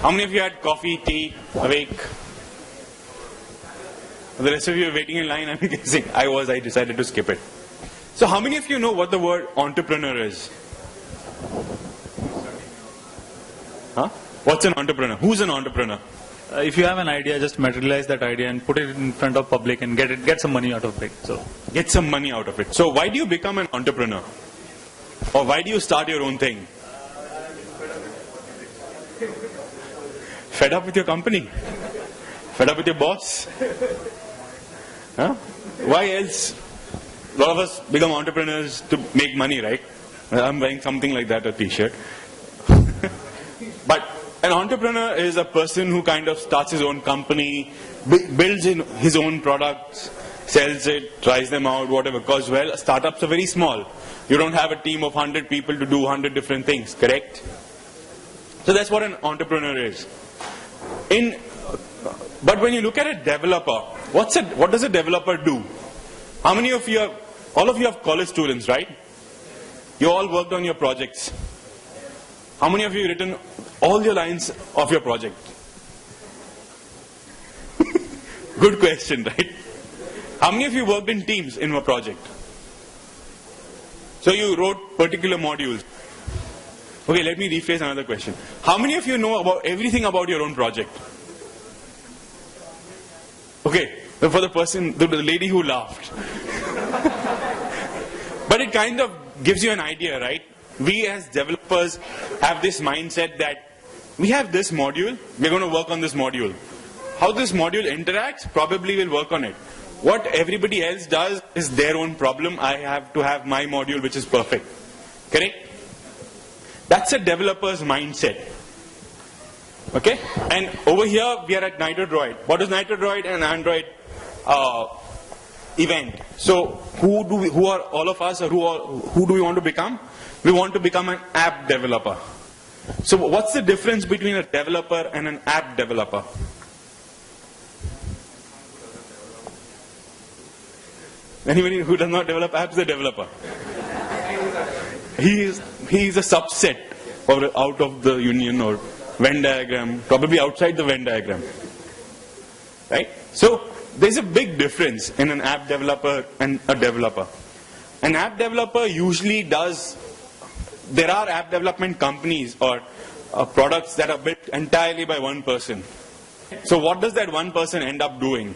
How many of you had coffee, tea, awake? The rest of you are waiting in line, I'm guessing. I decided to skip it. So how many of you know what the word entrepreneur is? Huh? What's an entrepreneur? Who's an entrepreneur? If you have an idea, just materialize that idea and put it in front of public and get some money out of it. So get some money out of it. So why do you become an entrepreneur? Or why do you start your own thing? Fed up with your company? Fed up with your boss? Huh? Why else? A lot of us become entrepreneurs to make money, right? I'm wearing something like that, a t-shirt. But an entrepreneur is a person who kind of starts his own company, builds in his own products, sells it, tries them out, whatever. Because, well, startups are very small. You don't have a team of 100 people to do 100 different things, correct? So that's what an entrepreneur is. But when you look at a developer, what does a developer do? How many of you all of you have college students, right? You all worked on your projects. How many of you have written all your lines of your project? Good question, right? How many of you worked in teams in a project? So you wrote particular modules. Okay, let me rephrase another question. How many of you know about everything about your own project? Okay, so for the lady who laughed. But it kind of gives you an idea, right? We as developers have this mindset that we have this module, we're going to work on this module. How this module interacts, probably we'll work on it. What everybody else does is their own problem. I have to have my module which is perfect. Correct? That's a developer's mindset. Okay? And over here we are at NitroDroid. What is NitroDroid? An Android event. So who are all of us, or who do we want to become? We want to become an app developer. So what's the difference between a developer and an app developer? Anybody who does not develop apps is a developer. He is a subset or out of the union or Venn diagram, probably outside the Venn diagram. Right? So there's a big difference in an app developer and a developer. An app developer usually does, there are app development companies or products that are built entirely by one person. So what does that one person end up doing?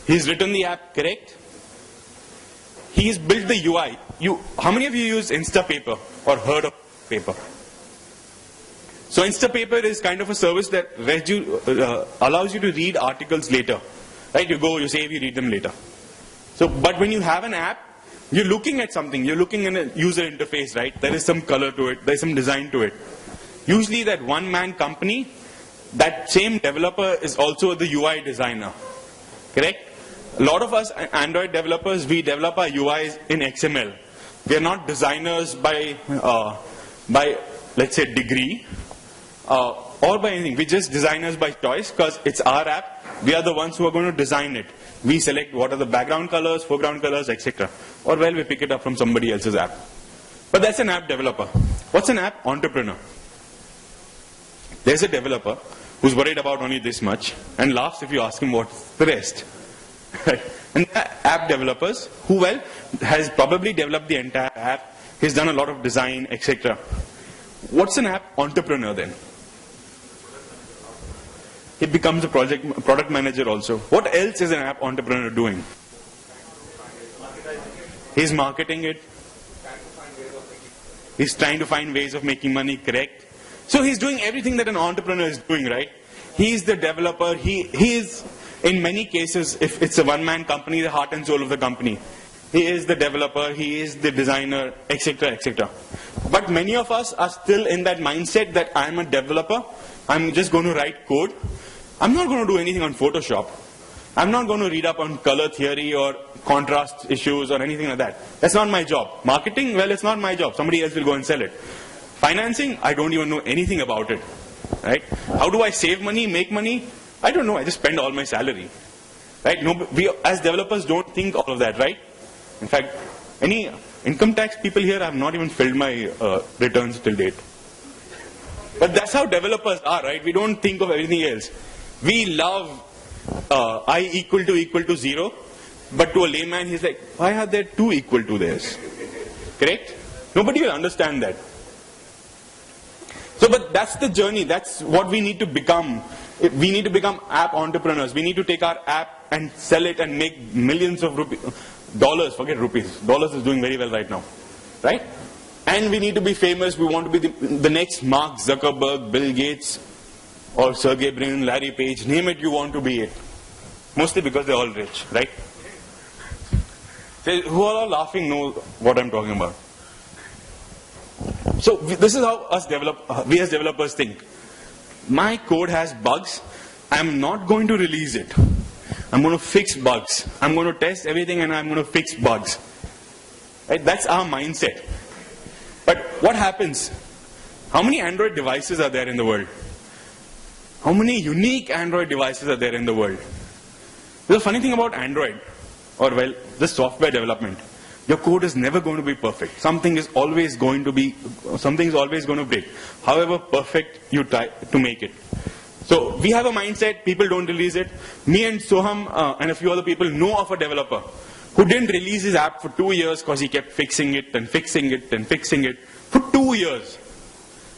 He's written the app, correct? He's built the UI. How many of you use Instapaper or heard of Paper? So Instapaper is kind of a service that allows you to read articles later. Right? You go, you save, you read them later. So, but when you have an app, you're looking at something. You're looking at a user interface, right? There is some color to it. There's some design to it. Usually that one-man company, that same developer is also the UI designer. Correct? A lot of us Android developers, we develop our UIs in XML. We are not designers by let's say, degree or by anything. We're just designers by choice because it's our app. We are the ones who are going to design it. We select what are the background colors, foreground colors, etc. Or well, we pick it up from somebody else's app. But that's an app developer. What's an app entrepreneur? There's a developer who's worried about only this much and laughs if you ask him what's the rest. And app developers who, well, has probably developed the entire app. He's done a lot of design, etc. What's an app entrepreneur then? He becomes a product manager also. What else is an app entrepreneur doing? He's marketing it. He's trying to find ways of making money, correct? So he's doing everything that an entrepreneur is doing, right? He's the developer. He is, in many cases, if it's a one-man company, the heart and soul of the company. He is the developer, he is the designer, etc., etc. But many of us are still in that mindset that I'm a developer, I'm just going to write code. I'm not going to do anything on Photoshop. I'm not going to read up on color theory or contrast issues or anything like that. That's not my job. Marketing, well, it's not my job. Somebody else will go and sell it. Financing, I don't even know anything about it. Right? How do I save money, make money? I don't know. I just spend all my salary. Right? No, we as developers don't think all of that, right? In fact, any income tax people here have not even filled my returns till date. But that's how developers are, right? We don't think of everything else. We love I equal to 0, but to a layman he's like, why are there 2 equal to this? Correct? Nobody will understand that. So, but that's the journey. That's what we need to become. We need to become app entrepreneurs. We need to take our app and sell it and make millions of dollars. Forget rupees. Dollars is doing very well right now, right? And we need to be famous. We want to be the next Mark Zuckerberg, Bill Gates, or Sergey Brin, Larry Page. Name it, you want to be it. Mostly because they're all rich, right? So who are all laughing know what I'm talking about. So this is how we as developers think. My code has bugs. I'm not going to release it. I'm going to fix bugs. I'm going to test everything and I'm going to fix bugs. Right? That's our mindset. But what happens? How many Android devices are there in the world? How many unique Android devices are there in the world? The funny thing about Android, or well, the software development, your code is never going to be perfect. Something is always going to break. However perfect you try to make it. So we have a mindset, people don't release it. Me and Soham and a few other people know of a developer who didn't release his app for 2 years because he kept fixing it and fixing it and fixing it for 2 years.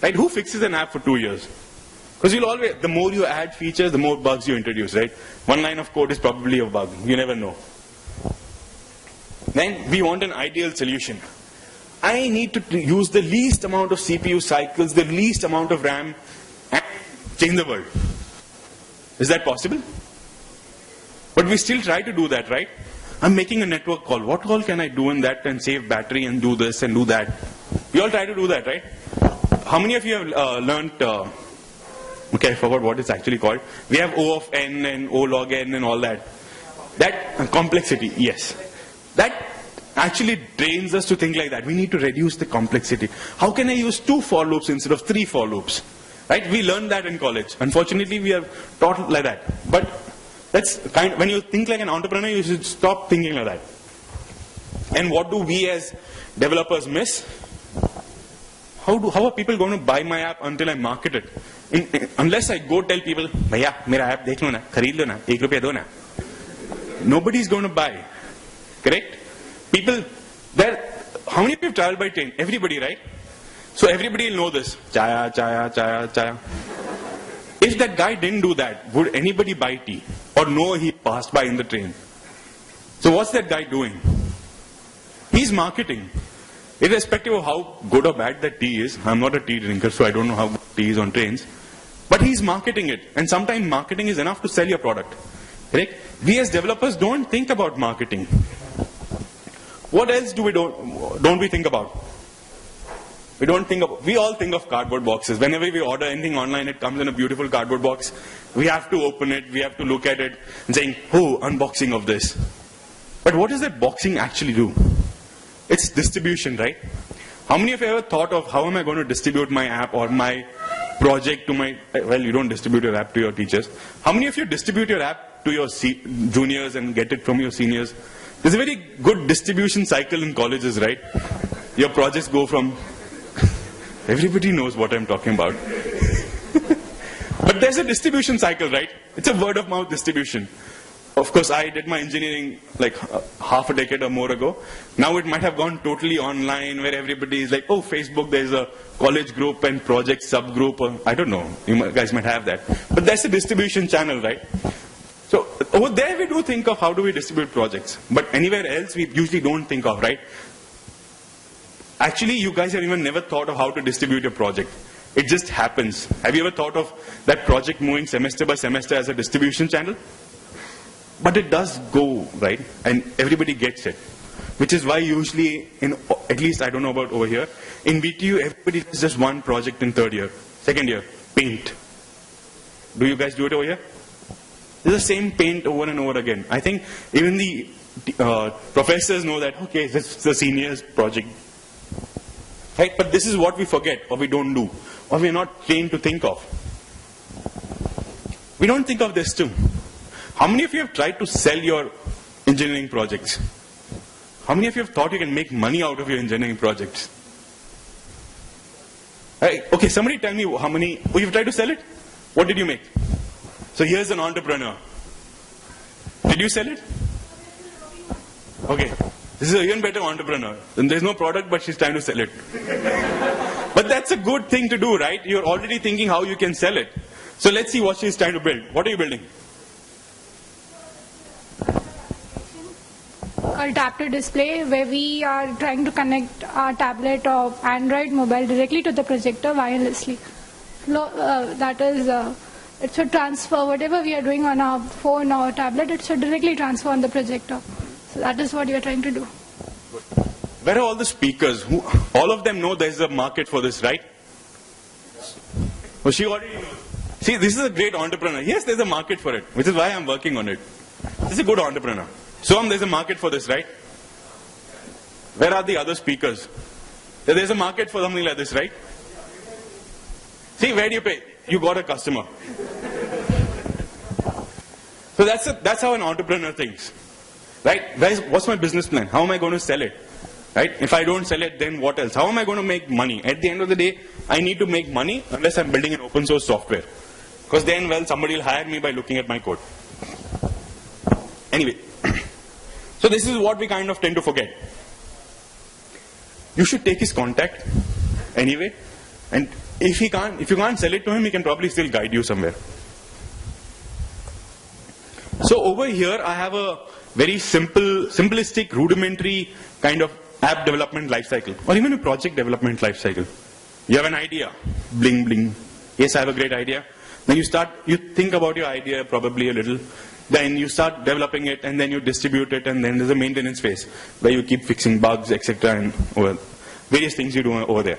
Right? Who fixes an app for 2 years? Because you'll always, the more you add features, the more bugs you introduce, right? One line of code is probably a bug. You never know. Then we want an ideal solution. I need to use the least amount of CPU cycles, the least amount of RAM, and change the world. Is that possible? But we still try to do that, right? I'm making a network call. What call can I do in that and save battery and do this and do that? We all try to do that, right? How many of you have learned, okay, I forgot what it's actually called. We have O of n and O log n and all that. That complexity, yes. That actually trains us to think like that. We need to reduce the complexity. How can I use 2 for loops instead of 3 for loops? Right? We learned that in college. Unfortunately, we are taught like that. But that's when you think like an entrepreneur, you should stop thinking like that. And what do we as developers miss? How are people going to buy my app until I market it? Unless I go tell people, Bhaiya, mera app dekh lo na, khareed lo na, ₹1 do na. Nobody's going to buy. Correct? People, how many people travel by train? Everybody, right? So everybody will know this. Chaya, chaya, chaya, chaya. If that guy didn't do that, would anybody buy tea? Or know he passed by in the train? So what's that guy doing? He's marketing. Irrespective of how good or bad that tea is, I'm not a tea drinker, so I don't know how good tea is on trains. But he's marketing it. And sometimes marketing is enough to sell your product. Correct? We as developers don't think about marketing. What else don't we think about? We all think of cardboard boxes. Whenever we order anything online, it comes in a beautiful cardboard box. We have to open it, we have to look at it and saying, oh, unboxing of this. But what does that boxing actually do? It's distribution, right? How many of you ever thought of how am I going to distribute my app or my project to my, well, you don't distribute your app to your teachers. How many of you distribute your app to your juniors and get it from your seniors? There's a very good distribution cycle in colleges, right? Your projects go from, everybody knows what I'm talking about. But there's a distribution cycle, right? It's a word of mouth distribution. Of course, I did my engineering like half a decade or more ago. Now it might have gone totally online where everybody is like, oh, Facebook, there's a college group and project subgroup. Or, I don't know. You guys might have that. But that's a distribution channel, right? So over there we do think of how do we distribute projects. But anywhere else we usually don't think of, right? Actually, you guys have even never thought of how to distribute your project. It just happens. Have you ever thought of that project moving semester by semester as a distribution channel? But it does go, right? And everybody gets it. Which is why usually, at least I don't know about over here, in BTU everybody does just one project in third year. Second year, paint. Do you guys do it over here? It's the same paint over and over again. I think even the professors know that, okay, this is the seniors project. Right? But this is what we forget or we don't do. Or we're not trained to think of. We don't think of this too. How many of you have tried to sell your engineering projects? How many of you have thought you can make money out of your engineering projects? Right. Okay, somebody tell me how many, oh, you've tried to sell it? What did you make? So here's an entrepreneur. Did you sell it? Okay. This is an even better entrepreneur. And there's no product, but she's trying to sell it. But that's a good thing to do, right? You're already thinking how you can sell it. So let's see what she's trying to build. What are you building? A tap-to display where we are trying to connect our tablet or Android mobile directly to the projector wirelessly. That is, it should transfer whatever we are doing on our phone or tablet, it should directly transfer on the projector. So that is what we are trying to do. Where are all the speakers? All of them know there's a market for this, right? Well, she already knows. See, this is a great entrepreneur. Yes, there's a market for it, which is why I'm working on it. This is a good entrepreneur. So there's a market for this, right? Where are the other speakers? There's a market for something like this, right? See, where do you pay? You got a customer. So that's how an entrepreneur thinks. Right? Guys, what's my business plan? How am I going to sell it? Right? If I don't sell it, then what else? How am I going to make money? At the end of the day, I need to make money unless I'm building an open source software. Because then, well, somebody will hire me by looking at my code. Anyway. So this is what we kind of tend to forget. You should take his contact anyway. And if you can't sell it to him, he can probably still guide you somewhere. So over here, I have a very simplistic, rudimentary kind of app development lifecycle, or even a project development lifecycle. You have an idea, bling bling. Yes, I have a great idea. Then you think about your idea probably a little. Then you start developing it, and then you distribute it, and then there's a maintenance phase where you keep fixing bugs, etc., and various things you do over there,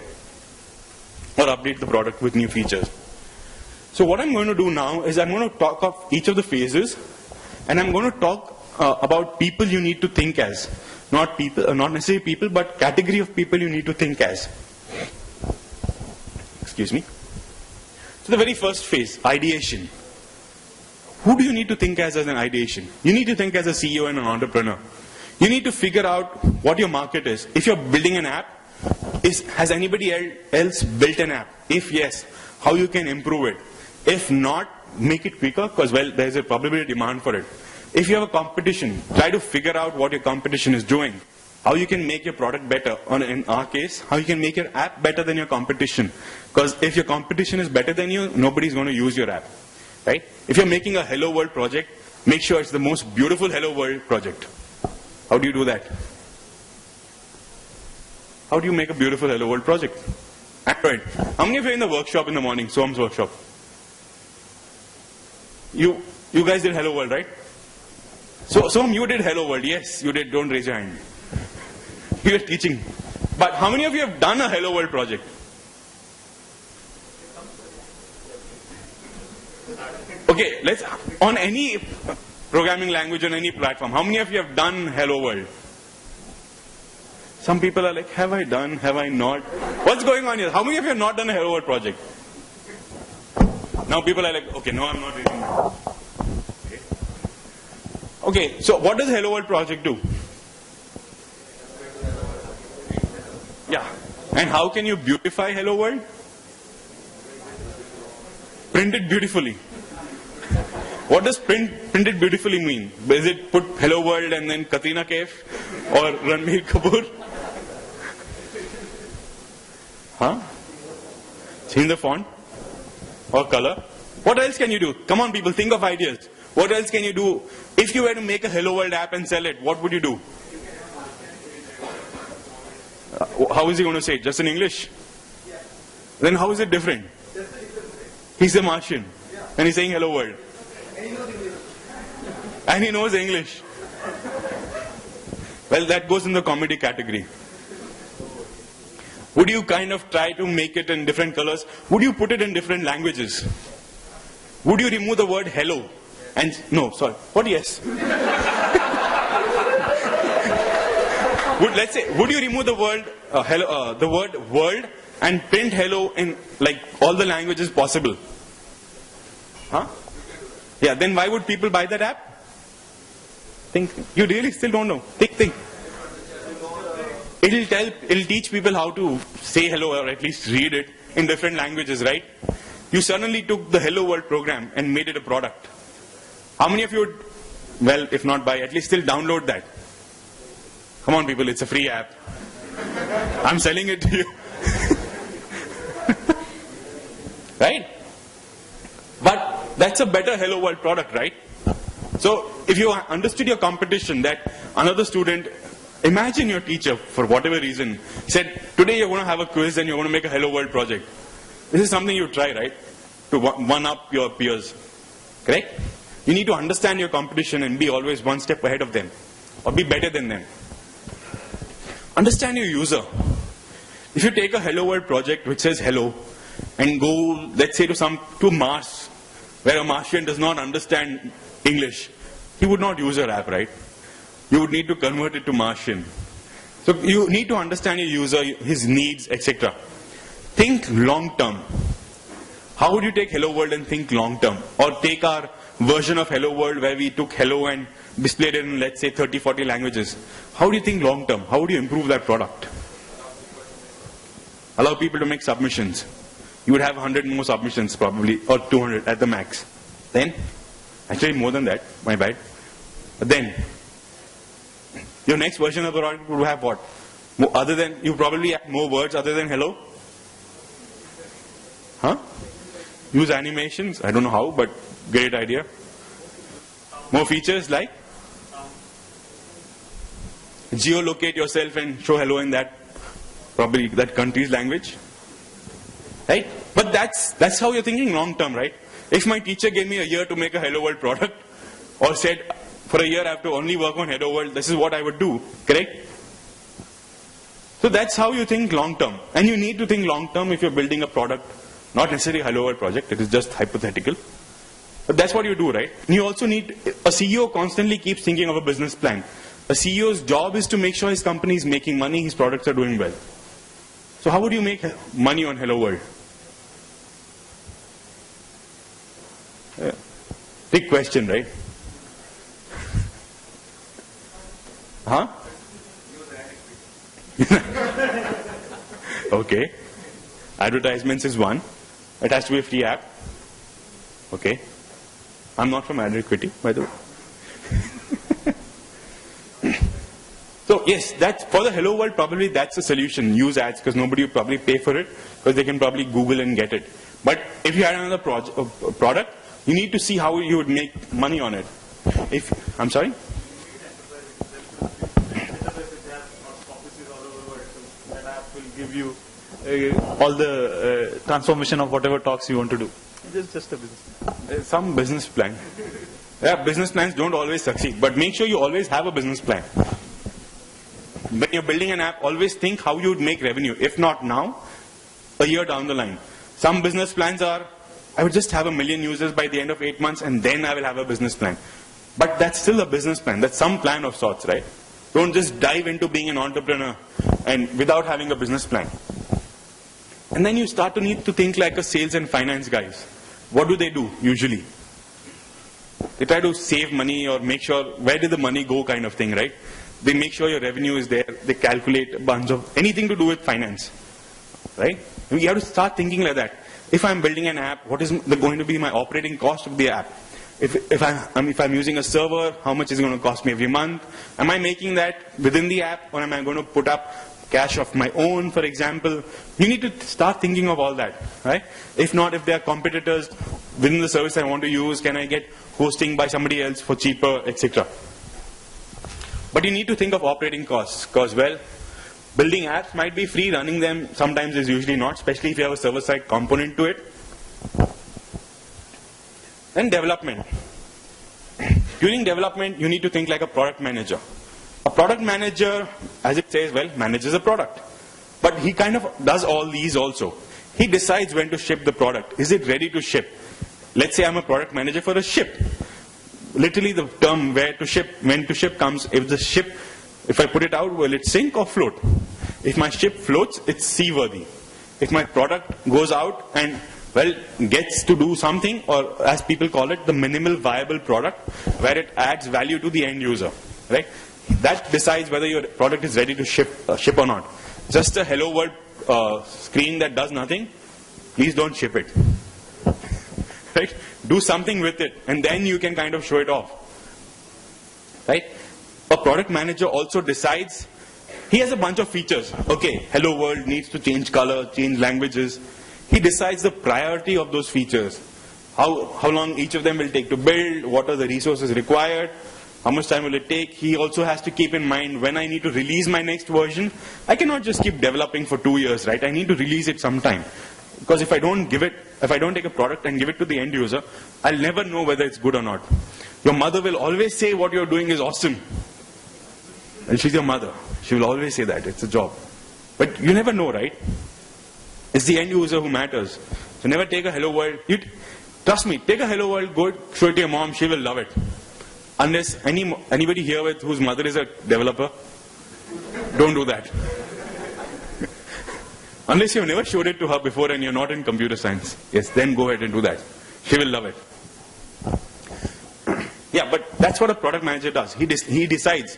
or update the product with new features. So what I'm going to do now is I'm going to talk of each of the phases, and I'm going to talk about people you need to think as. Not necessarily people, but category of people you need to think as. Excuse me. So the very first phase, ideation. Who do you need to think as an ideation? You need to think as a CEO and an entrepreneur. You need to figure out what your market is. If you're building an app, has anybody else built an app? If yes, how you can improve it? If not, make it quicker, because, well, there's probably a demand for it. If you have a competition, try to figure out what your competition is doing. How you can make your product better. Or in our case, how you can make your app better than your competition. Because if your competition is better than you, nobody's going to use your app. Right? If you're making a Hello World project, make sure it's the most beautiful Hello World project. How do you do that? How do you make a beautiful Hello World project? Android. How many of you are in the workshop in the morning, Som's workshop? You guys did Hello World, right? So, Som, you did Hello World. Yes, you did. Don't raise your hand. You were teaching. But how many of you have done a Hello World project? Okay, on any programming language, on any platform, how many of you have done Hello World? Some people are like, have I done, have I not? What's going on here? How many of you have not done a Hello World project? Now people are like, okay, no, I'm not reading that. Okay, so what does Hello World project do? Yeah, and how can you beautify Hello World? Print it beautifully. What does printed beautifully mean? Is it put Hello World and then Katrina Kaif or Ranbir Kapoor? Huh? Change the font or color? What else can you do? Come on people, think of ideas. What else can you do? If you were to make a Hello World app and sell it, what would you do? How is he going to say it? Just in English? Then how is it different? He's a Martian and he's saying Hello World. And he knows English. Well, that goes in the comedy category. Would you kind of try to make it in different colors? Would you put it in different languages? Would you remove the word hello? And no, sorry. What? Yes. Let's say, would you remove the word hello, the word world and print hello in like all the languages possible? Huh? Yeah. Then why would people buy that app? Think. You really still don't know. Think. It'll teach people how to say hello or at least read it. in different languages, right? You suddenly took the Hello World program and made it a product. How many of you would, well, if not buy, at least still download that? Come on, people, it's a free app. I'm selling it to you. Right? But that's a better Hello World product, right? So if you understood your competition, that another student, imagine your teacher, for whatever reason, said, today you're going to have a quiz and you're going to make a Hello World project. This is something you try, right? To one-up your peers. Correct? You need to understand your competition and be always one step ahead of them. Or be better than them. Understand your user. If you take a Hello World project which says hello, and go, let's say, to Mars, where a Martian does not understand English, he would not use your app, right? You would need to convert it to Martian. So you need to understand your user, his needs, etc. Think long term. How would you take Hello World and think long term? Or take our version of Hello World where we took hello and displayed it in, let's say, 30, 40 languages. How do you think long term? How would you improve that product? Allow people to make submissions. You would have 100 more submissions probably, or 200 at the max. Then, actually more than that, my bad. But then, your next version of the product would have what? Other than, you probably have more words other than hello? Huh? Use animations? I don't know how, but great idea. More features like? Geolocate yourself and show hello in that, probably that country's language. Right? But that's how you're thinking long term, right? If my teacher gave me a year to make a Hello World product, or said, for a year I have to only work on Hello World, this is what I would do, correct? So that's how you think long term. And you need to think long term if you're building a product, not necessarily a Hello World project, it is just hypothetical. But that's what you do, right? And you also need, a CEO constantly keeps thinking of a business plan. A CEO's job is to make sure his company is making money, his products are doing well. So how would you make money on Hello World? Big question, right? Huh? Okay. Advertisements is one. It has to be a free app. Okay. I'm not from Ad Equity, by the way. So yes, that's for the Hello World, probably that's the solution. Use ads, because nobody will probably pay for it, because they can probably Google and get it. But if you had another product, you need to see how you would make money on it. I'm sorry? That app will give you all the transformation of whatever talks you want to do. Just a business. Some business plan. Yeah, business plans don't always succeed, but make sure you always have a business plan. When you're building an app, always think how you would make revenue. If not now, a year down the line. Some business plans are, I would just have 1 million users by the end of 8 months and then I will have a business plan. But that's still a business plan. That's some plan of sorts, right? Don't just dive into being an entrepreneur and without having a business plan. And then you start to need to think like a sales and finance guys. What do they do usually? They try to save money or make sure where did the money go kind of thing, right? They make sure your revenue is there. They calculate a bunch of anything to do with finance, right? You have to start thinking like that. If I'm building an app, what is going to be my operating cost of the app? If I'm using a server, how much is it going to cost me every month? Am I making that within the app, or am I going to put up cash of my own, for example? You need to start thinking of all that, right? If not, if there are competitors within the service I want to use, can I get hosting by somebody else for cheaper, etc. But you need to think of operating costs, because, well, building apps might be free, running them sometimes is usually not, especially if you have a server-side component to it. Then development. During development, you need to think like a product manager. A product manager, as it says, well, manages a product. But he kind of does all these also. He decides when to ship the product. Is it ready to ship? Let's say I'm a product manager for a ship. Literally the term when to ship comes, if I put it out, will it sink or float? If my ship floats, it's seaworthy. If my product goes out and, well, gets to do something, or as people call it, the minimal viable product, where it adds value to the end user, right? That decides whether your product is ready to ship or not. Just a Hello World screen that does nothing, please don't ship it. Right? Do something with it, and then you can kind of show it off. Right? A product manager also decides, he has a bunch of features. Okay, hello world needs to change color, change languages. He decides the priority of those features. How long each of them will take to build, what are the resources required, how much time will it take. He also has to keep in mind when I need to release my next version. I cannot just keep developing for 2 years, right? I need to release it sometime. Because if I don't take a product and give it to the end user, I'll never know whether it's good or not. Your mother will always say what you're doing is awesome. And she's your mother. She will always say that. It's a job. But you never know, right? It's the end user who matters. So never take a hello world. Trust me, take a hello world, go show it to your mom, she will love it. Unless anybody here with whose mother is a developer, don't do that. Unless you've never showed it to her before and you're not in computer science. Yes, then go ahead and do that. She will love it. Yeah, but that's what a product manager does. He decides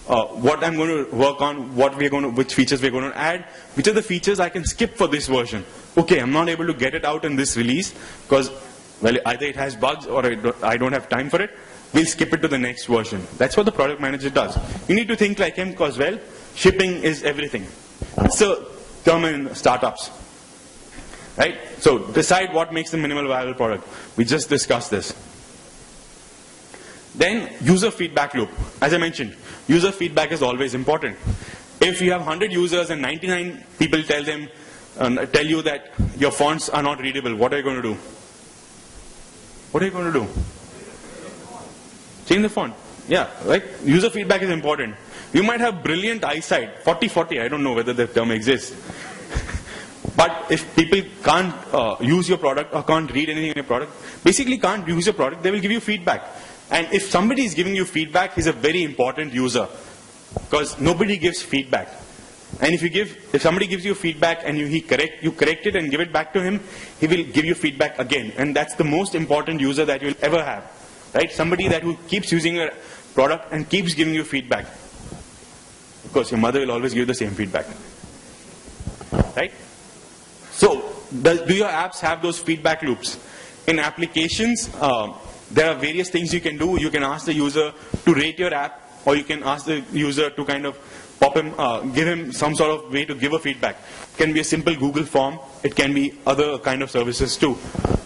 what I'm going to work on, which features we're going to add, which are the features I can skip for this version. Okay, I'm not able to get it out in this release because, well, either it has bugs or I don't have time for it. We'll skip it to the next version. That's what the product manager does. You need to think like him because, well, shipping is everything. It's a term in startups. Right? So decide what makes the minimal viable product. We just discussed this. Then user feedback loop. As I mentioned, user feedback is always important. If you have 100 users and 99 people tell you that your fonts are not readable, what are you going to do? What are you going to do? Change the font. Yeah, right? User feedback is important. You might have brilliant eyesight, 40-40, I don't know whether the term exists. But if people can't use your product or can't read anything in your product, basically can't use your product, they will give you feedback. And if somebody is giving you feedback, he's a very important user. Because nobody gives feedback. And if somebody gives you feedback and you correct it and give it back to him, he will give you feedback again. And that's the most important user that you'll ever have. Right? Somebody who keeps using your product and keeps giving you feedback. Of course, your mother will always give the same feedback. Right? So, do your apps have those feedback loops? In applications, there are various things you can do. You can ask the user to rate your app, or you can ask the user to kind of give him some sort of way to give a feedback. It can be a simple Google form. It can be other kind of services too.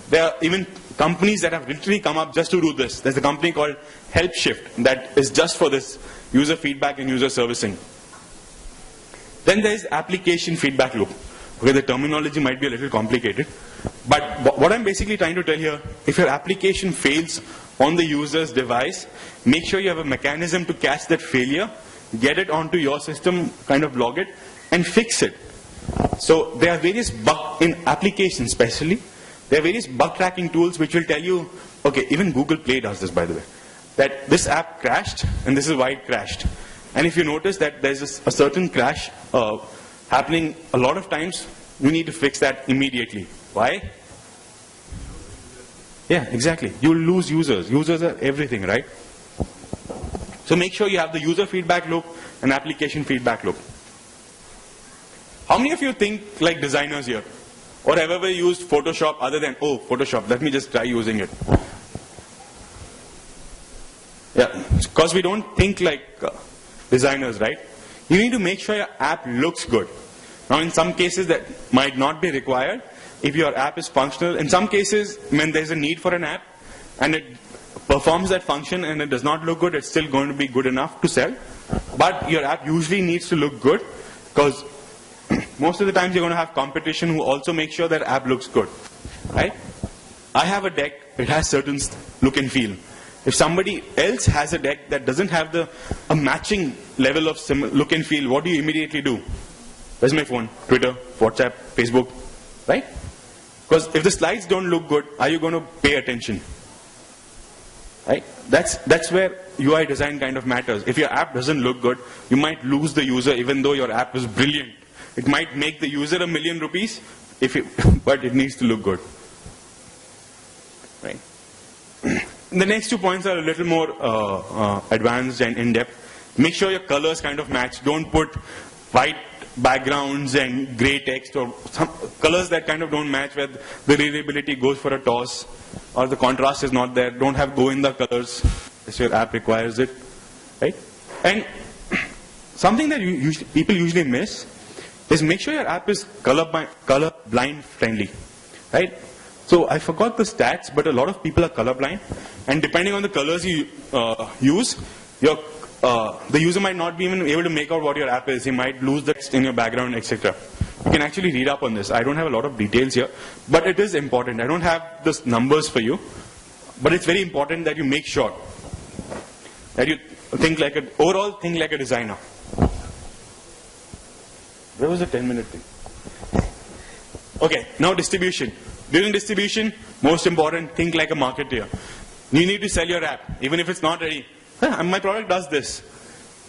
There are even companies that have literally come up just to do this. There's a company called HelpShift that is just for this user feedback and user servicing. Then there is application feedback loop. Okay, the terminology might be a little complicated. But what I'm basically trying to tell here, if your application fails on the user's device, make sure you have a mechanism to catch that failure, get it onto your system, kind of log it, and fix it. So there are various in applications especially, there are various bug tracking tools which will tell you, okay, even Google Play does this by the way, that this app crashed and this is why it crashed. And if you notice that there's a certain crash happening a lot of times, you need to fix that immediately. Why? Yeah, exactly. You'll lose users. Users are everything, right? So make sure you have the user feedback loop and application feedback loop. How many of you think like designers here? Or have ever used Photoshop other than, oh, Photoshop, let me just try using it. Yeah, because we don't think like designers, right? You need to make sure your app looks good. Now in some cases that might not be required if your app is functional. In some cases when there's a need for an app and it performs that function and it does not look good, it's still going to be good enough to sell. But your app usually needs to look good because most of the times you're going to have competition who also make sure that app looks good. Right? I have a deck, it has certain look and feel. If somebody else has a deck that doesn't have a matching level of look and feel, what do you immediately do? Where's my phone? Twitter, WhatsApp, Facebook, right? Because if the slides don't look good, are you going to pay attention? Right? That's where UI design kind of matters. If your app doesn't look good, you might lose the user even though your app is brilliant. It might make the user $1 million, but it needs to look good. Right? The next 2 points are a little more advanced and in-depth. Make sure your colors kind of match. Don't put white backgrounds and gray text or some colors that kind of don't match, where the readability goes for a toss or the contrast is not there, don't have Govinda colors, if your app requires it, right? And something that people usually miss is make sure your app is color blind friendly, right? So I forgot the stats, but a lot of people are colorblind, and depending on the colors you use, the user might not be even able to make out what your app is. He might lose the text in your background, etc. You can actually read up on this. I don't have a lot of details here, but it is important. I don't have the numbers for you, but it's very important that you make sure that you overall think like a designer. Where was the 10-minute thing? Okay, now distribution. During distribution, most important, think like a marketer. You need to sell your app, even if it's not ready. My product does this.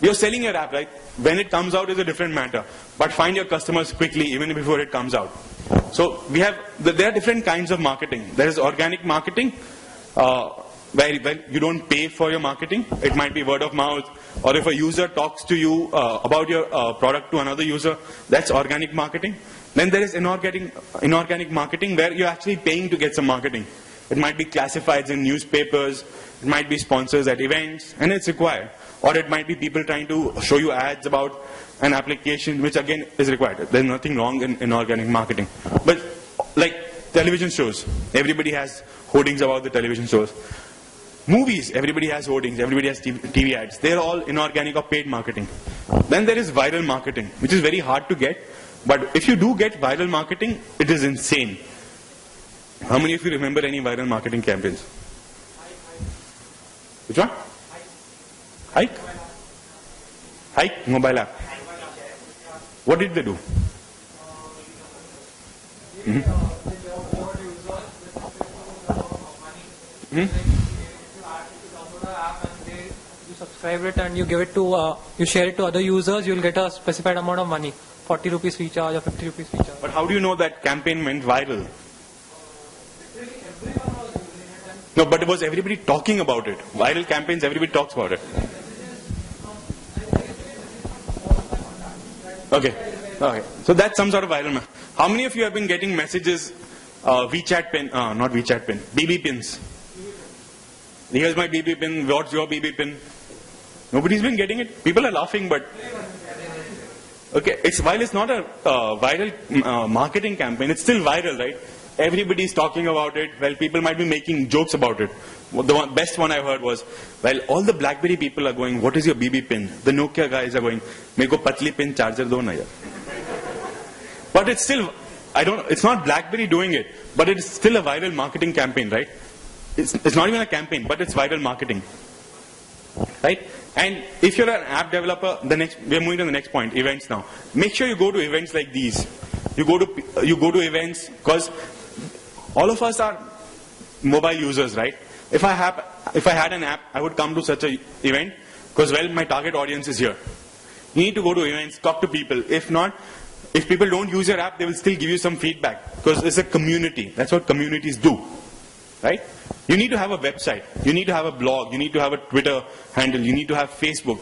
You're selling your app, right? When it comes out is a different matter. But find your customers quickly, even before it comes out. So there are different kinds of marketing. There is organic marketing, where you don't pay for your marketing. It might be word of mouth, or if a user talks to you about your product to another user, that's organic marketing. Then there is inorganic marketing, where you're actually paying to get some marketing. It might be classifieds in newspapers, it might be sponsors at events, and it's required. Or it might be people trying to show you ads about an application, which again is required. There's nothing wrong in inorganic marketing. But like television shows, everybody has hoardings about the television shows. Movies, everybody has hoardings, everybody has TV ads. They're all inorganic or paid marketing. Then there is viral marketing, which is very hard to get. But if you do get viral marketing, it is insane. How many of you remember any viral marketing campaigns? Which one? Hike? Hike mobile app. What did they do? You subscribe it and you give it to, you share it to other users, you will get a specified amount of money. 40 rupees fee charge or 50 rupees fee charge. But how do you know that campaign went viral? No, but was everybody talking about it? Viral campaigns, everybody talks about it. Okay. So that's some sort of viral. How many of you have been getting messages, WeChat pin, not WeChat pin, BB pins? Here's my BB pin, what's your BB pin? Nobody's been getting it. People are laughing, but... Okay, while it's not a viral marketing campaign, it's still viral, right? Everybody's talking about it. Well, people might be making jokes about it. The best one I heard was, well, all the BlackBerry people are going, what is your BB pin? The Nokia guys are going, meko patli pin charger do na yaar. But it's still, it's not BlackBerry doing it, but it's still a viral marketing campaign, right? It's not even a campaign, but it's viral marketing, right? And if you're an app developer, we're moving to the next point, events now. Make sure you go to events like these. You go to events, because all of us are mobile users, right? If I had an app, I would come to such an event, because, well, my target audience is here. You need to go to events, talk to people. If not, if people don't use your app, they will still give you some feedback, because it's a community. That's what communities do, right? You need to have a website. You need to have a blog. You need to have a Twitter handle. You need to have Facebook.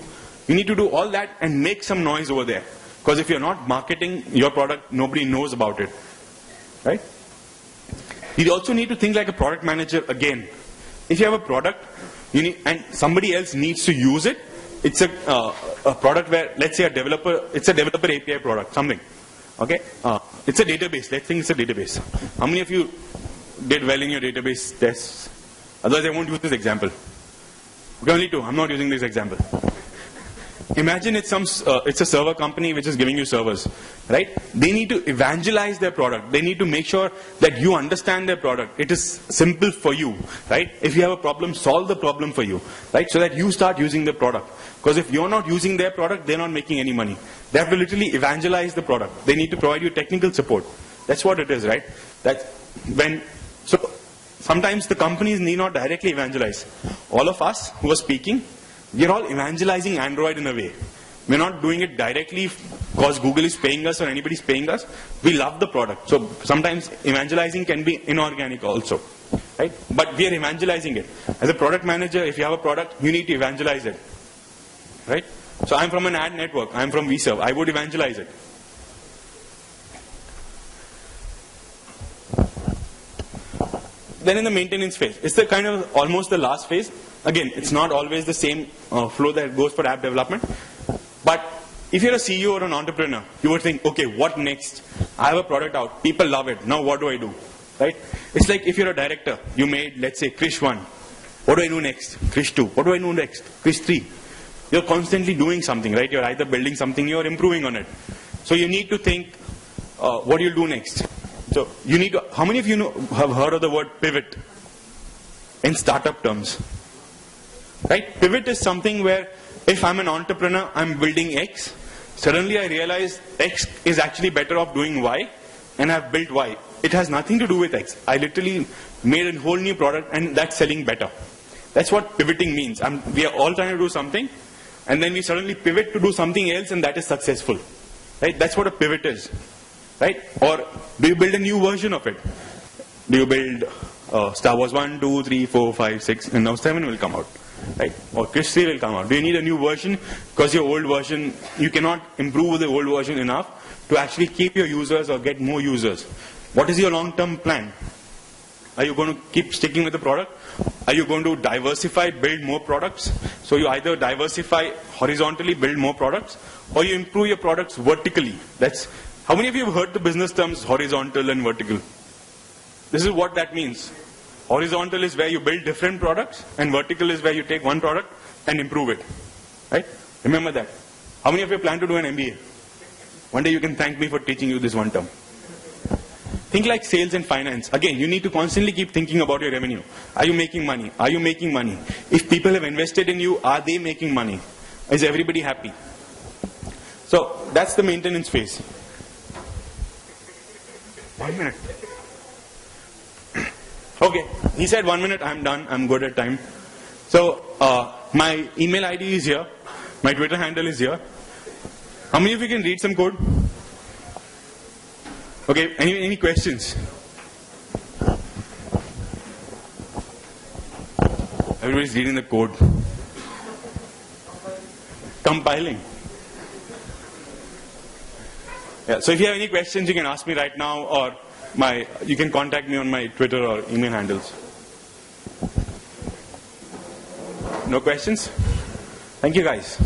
You need to do all that and make some noise over there. Because if you're not marketing your product, nobody knows about it, right? You also need to think like a product manager again. If you have a product, and somebody else needs to use it, it's a product where, let's say it's a developer API product, something. Okay? It's a database. Let's think it's a database. How many of you did well in your database tests? Otherwise, I won't use this example. Okay, only two. I'm not using this example. Imagine it's a server company which is giving you servers, right? They need to evangelize their product. They need to make sure that you understand their product. It is simple for you, right? If you have a problem, solve the problem for you, right? So that you start using the product. Because if you're not using their product, they're not making any money. They have to literally evangelize the product. They need to provide you technical support. That's what it is, right? So sometimes the companies need not directly evangelize. All of us who are speaking, we're all evangelizing Android in a way. We're not doing it directly because Google is paying us or anybody's paying us. We love the product. So sometimes evangelizing can be inorganic also, right? But we are evangelizing it. As a product manager, if you have a product, you need to evangelize it, right? So I'm from an ad network. I'm from VServe. I would evangelize it. then in the maintenance phase. It's the kind of almost the last phase. Again, it's not always the same flow that goes for app development. But if you're a CEO or an entrepreneur, you would think, okay, what next? I have a product out. People love it. Now what do I do? Right? It's like if you're a director, you made, let's say, Krish 1. What do I do next? Krish 2. What do I do next? Krish 3. You're constantly doing something, right? You're either building something, you're improving on it. So you need to think what you'll do next. So you need to, how many of you have heard of the word pivot in startup terms? Right? Pivot is something where if I'm an entrepreneur, I'm building X. Suddenly I realize X is actually better off doing Y, and I've built Y. It has nothing to do with X. I literally made a whole new product and that's selling better. That's what pivoting means. We are all trying to do something and then we suddenly pivot to do something else and that is successful. Right? That's what a pivot is. Right? Or do you build a new version of it? Do you build Star Wars 1, 2, 3, 4, 5, 6 and now 7 will come out. Right? Or Krish 3 will come out. Do you need a new version? Because your old version, you cannot improve the old version enough to actually keep your users or get more users. What is your long-term plan? Are you going to keep sticking with the product? Are you going to diversify, build more products? So you either diversify horizontally, build more products, or you improve your products vertically. That's how many of you have heard the business terms horizontal and vertical? This is what that means. Horizontal is where you build different products, and vertical is where you take one product and improve it. Right? Remember that. How many of you plan to do an MBA? One day you can thank me for teaching you this one term. Think like sales and finance. Again, you need to constantly keep thinking about your revenue. Are you making money? Are you making money? If people have invested in you, are they making money? Is everybody happy? So that's the maintenance phase. 1 minute. Okay, he said 1 minute, I'm done, I'm good at time. So my email ID is here, my Twitter handle is here. How many of you can read some code? Okay, any questions? Everybody's reading the code. Compiling. Yeah, so if you have any questions, you can ask me right now, or you can contact me on my Twitter or email handles. No questions? Thank you guys.